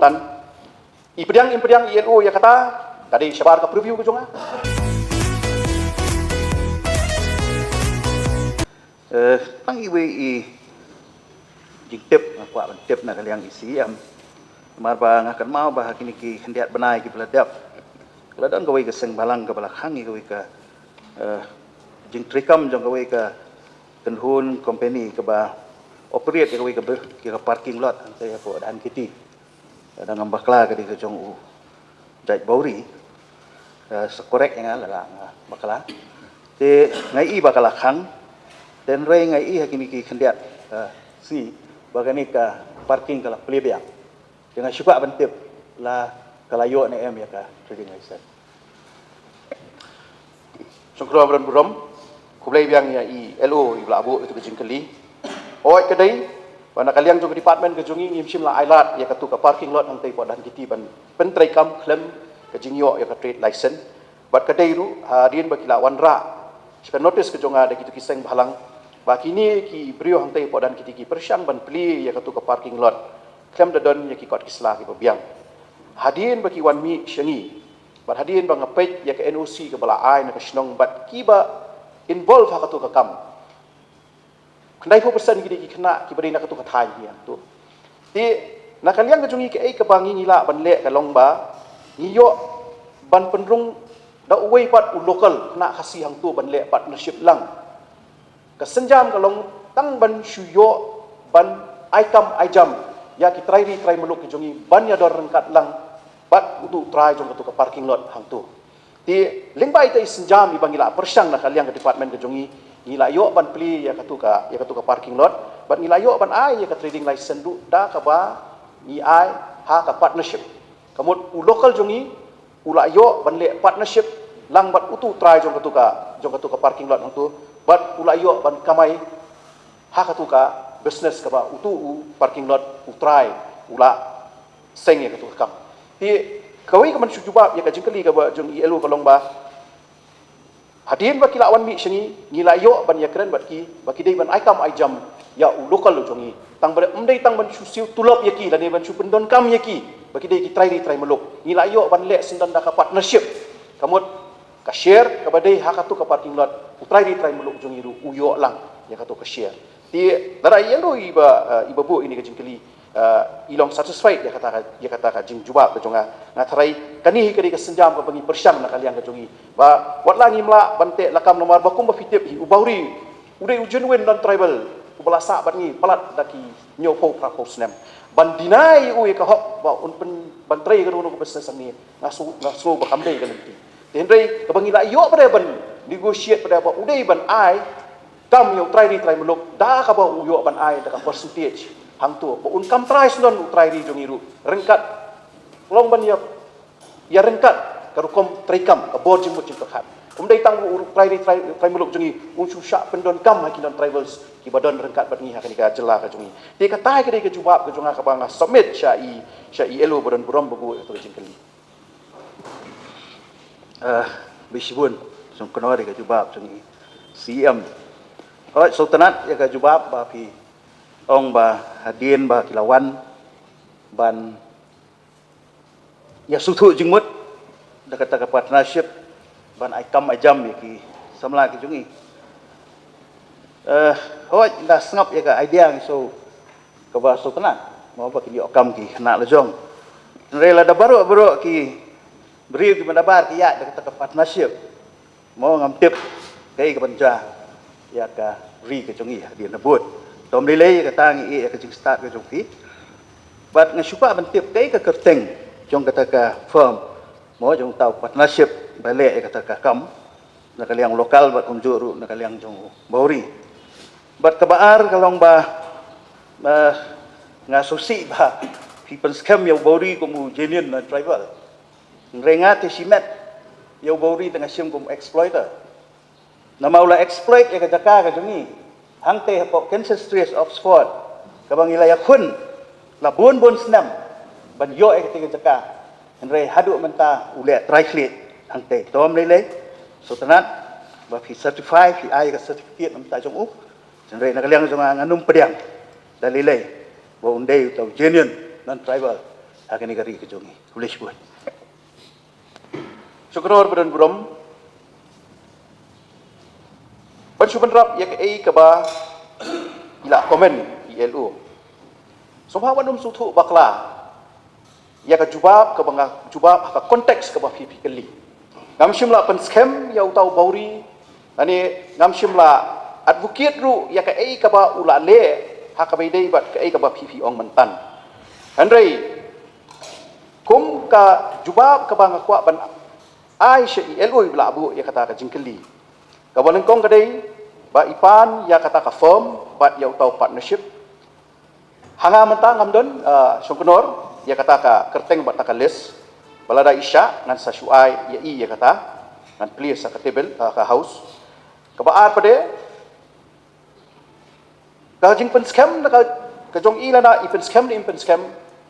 dan impediang ILO ya kata tadi syabar ke preview ke jonga tang iwe i jingtip apa bentip na kaliang isi mar ba ngakan mau bah kini ki hendiat benai ki beladap keladon gawe ke seng balang ke belakang gawe ke jing trikam jong gawe ke kenhun company ke ba operate gawe ke parking lot saya ko dan kiti dan ngambah kla ke di ke jong u dai bauri sekorek yang ala bakala te ngai i bakala khang dan rei ngai i hakini ki hendiat si bagani ka parking kala plebiang dengan syukur bentip la kalayo na ya ka trading license sungkro berom kublai biang ya ILO iblabu itu kejingkeli oi kedai wana kaliang jong department kejungi ngimsim la ailat ya katu ka parking lot antai dan kiti ban pentrai kam klem kejingyo ya ka trade license bat kedai ru hadin bakila wanra jika notice kejonga ada kitu kiseng balang bakini ki brio antai dan kiti ki persyang ban pli ya katu ka parking lot klem dadon ya ki kot kisla ki biang hadin baki wan mi syengi bat hadin bang ngapet ya ke NOC ke bala ai na ka snong bat kiba involve ha katu ka kam kendai pu persen ki ki kena ki bari na katu ka thai hian tu ti na kaliang ka jungi ke ai ka bangi ngila ban le ka long ba ngiyo ban penrung da uwei pat u local na khasi hang tu ban le partnership lang ka senjam ka long tang ban shuyo ban aikam aijam ya ki try meluk ki jungi ban ya dor rengkat lang bat utu try jong katu ka parking lot hang tu ti lingbai ta senjam i bangila persyang na kaliang ka department ka jungi ngila yo ban pli ya katu ka parking lot bat ngila yo ban ai ya ka trading license du da ka ba ni ai ha ka partnership kamut u local jungi ula yo ban le partnership lang bat utu try jong katu ka parking lot hang tu bat ula yo ban kamai ha katu ka business ka ba utu parking lot utrai ula seng ya katu kam ti kawai ka man syujubab ya ka jingkeli ka ba jong ILO ka long ba hadin ba kilawan mi syengi ngila yo ban ya keren baki dei ban aikam aijam ya u lokal jongi tang ber umdei tang ban susiu tulop yaki dan ban su pendon kam yaki baki dei ki try meluk ngila yo ban le sindan da ka partnership kamut ka share ka badai ha katu ka parking lot utrai meluk jongi ru uyo lang ya katu ka share ti dara ILO iba bu ini ka jingkeli ilong satisfied ya kata ka jing jubab ka jonga ngatrai kani kadi ka senjam ka bangi persyam na kalian ka jongi ba watla ngimla bante lakam nomor bakum ba fitip hi ubauri udai genuine non tribal ubelasa bat ni palat daki nyopo pra posnem ban dinai u ka hok ba un pen bantrai ka runo ka business ni ngasu ba kamdei ka lenti tendrai ka bangi la yo pada ban negotiate pada ba udai ban ai kam yo try meluk da ka ba uyo ban ai da ka percentage hang tu un kam price non try di jongiru rengkat long ban ya rengkat karu kom trikam ka bor jimut jim takhat dai tang try meluk jongi un susah pendon kam hakin non tribals ki badon rengkat bat ni hakan ka jela ka jongi ti ka tai ka jubab ka jonga ka banga submit syai ILO badon burom bugu tu jingkeli bisibun song kenori ka jubab jongi CM sultanat ya ka jubab ba pi ong ba hadin ba kilawan ban ya sutu jingmut da kata ka partnership ban aikam ajam ya ki samla ki jungi hoi da sngap ya ka idea so ka ba sultanat mau ba ki okam ki na lejong rela da baru ki beri ki mendabar ki ya da kata ka partnership mau ngamtip kai ka banja ya ka ri ka jungi hadin na buat tom delay ka tangi ka jing start ka jong ki bat ngasupa bantip kai ka kerteng jong kata ka firm mo jong tau partnership bale kata ka kam na kaliang lokal bat unjuru na kaliang jong bauri bat kabaar kalong ba ngasusi ba people scam yo bauri como genuine na tribal rengat simet yo bauri tengah sim como exploiter na maula exploit ya kata ka jongi hangte po Kansas Street Oxford kabang ilaya kun la bon snam ban yo e ketiga jaka andre hadu menta ule triflate hangte tom lele sultanat ba fi certify fi ai ka certificate menta jong u andre na kaliang jong nganum pediang dalile bo undai tau genuine non tribal hakini gari ke jongi kulish buat Syukur badan buram. Pensyuban rap ya ke ka ba ila komen ILO. Somawan sutu bakla ya ka jubab ka banga jubab ka konteks ka ba pipi kali. Ngam shimla pen scam ya utau bauri ani ngam shimla advocate ru ya ka ka ba ula le ha ka dei bat ka ka ba pipi ong mentan. Andrei kum ka jubab ka banga kwa ban ai she ILO ibla abu ya kata ka jingkeli. Kawalan kong kadai ba ipan ya kata ka firm bat ya utau partnership hanga mentang ngamdon songkonor ya kata ka kerteng bat ka list balada isya ngan sa syuai ya kata ngan please sa ka table ka house kabaat pade ka jing pen scam ka jong ila na ipen scam ni ipen scam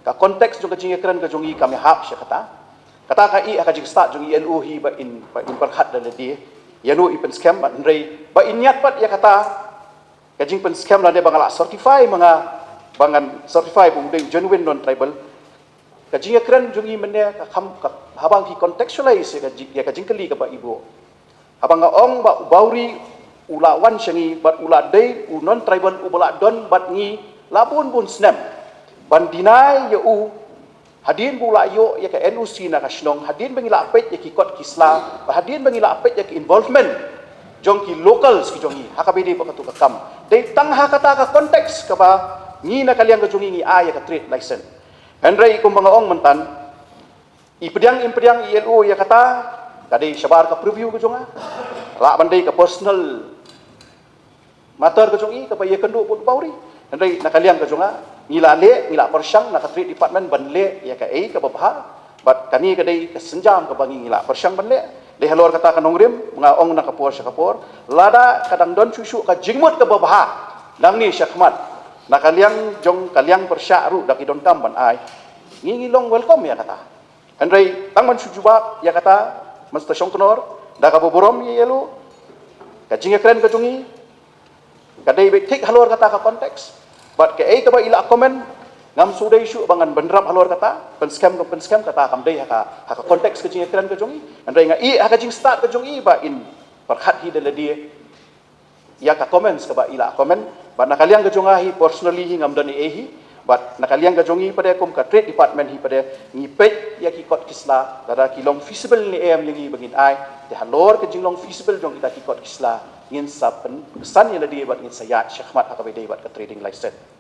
ka konteks jong ka jing ekran ka jong kami hap sya kata ka ka jing start jong ILO hi ba in perhat dan dia ya no ipen scam bat ndrei ba inyat pat ya kata ka jing pen scam la de bangala certify mga bangan certify bung de genuine non tribal ka jing ekran jong i mene ka kham ka habang ki contextualize ya ka jing kali ka ba ibu habang ong ba bauri ula wan syangi bat ula dei u non tribal u bala don bat ngi labun bun snap ban dinai ya u hadin bula yo ya ka NUC na ka shnong hadin bangila apet ya ki kot kisla hadin bangila apet ya ki involvement jong ki locals ki jongi hakabidi pa katu ka kam dei tang hakata ka konteks ka ba ngi na kaliang ka jongi ngi ya ka trade license henry kum mga ong mentan impediang ILO ya kata kadai syabar ka preview ka jonga la bandai ka personal matter ka jongi ka ba ya kendu put bauri henry na kaliang ka jonga ngila persyang nak trade department banle ya ka ka babha bat kani kadai ka senjam ka bangi ngila persyang banle le halor kata kanong rim mga ong nak kapor lada kadang don susu ka jingmut ka babha nang ni syakmat nak kaliang persyak ru dak idon kam ban ai ngilong welcome ya kata andrai tangman sujuba ya kata masta songkonor da ka boborom ye yelo ka jinga kren ka jungi kadai be tik halor kata ka konteks bat ke ka ba ila komen ngam sudai syu bangan benrap halor kata pen scam kata kam dei ha ka konteks ke jing ekran ke jongi andai nga ha ka jing start ke jongi ba in perhat hi de dia ya ka comments ka ba ila komen bat nakaliang ke jongahi personally hi ngam dan hi bat nakaliang ke jongi pada kom ka trade department hi pada ngipet ya ki kot kisla dada ki long feasible ni em yang hi bangin ai de halor ke jing long feasible jong kita ki kot kisla ngin sapen kesan ya dia bat ngin sayat syahmat ha ka be dei bat ka trading license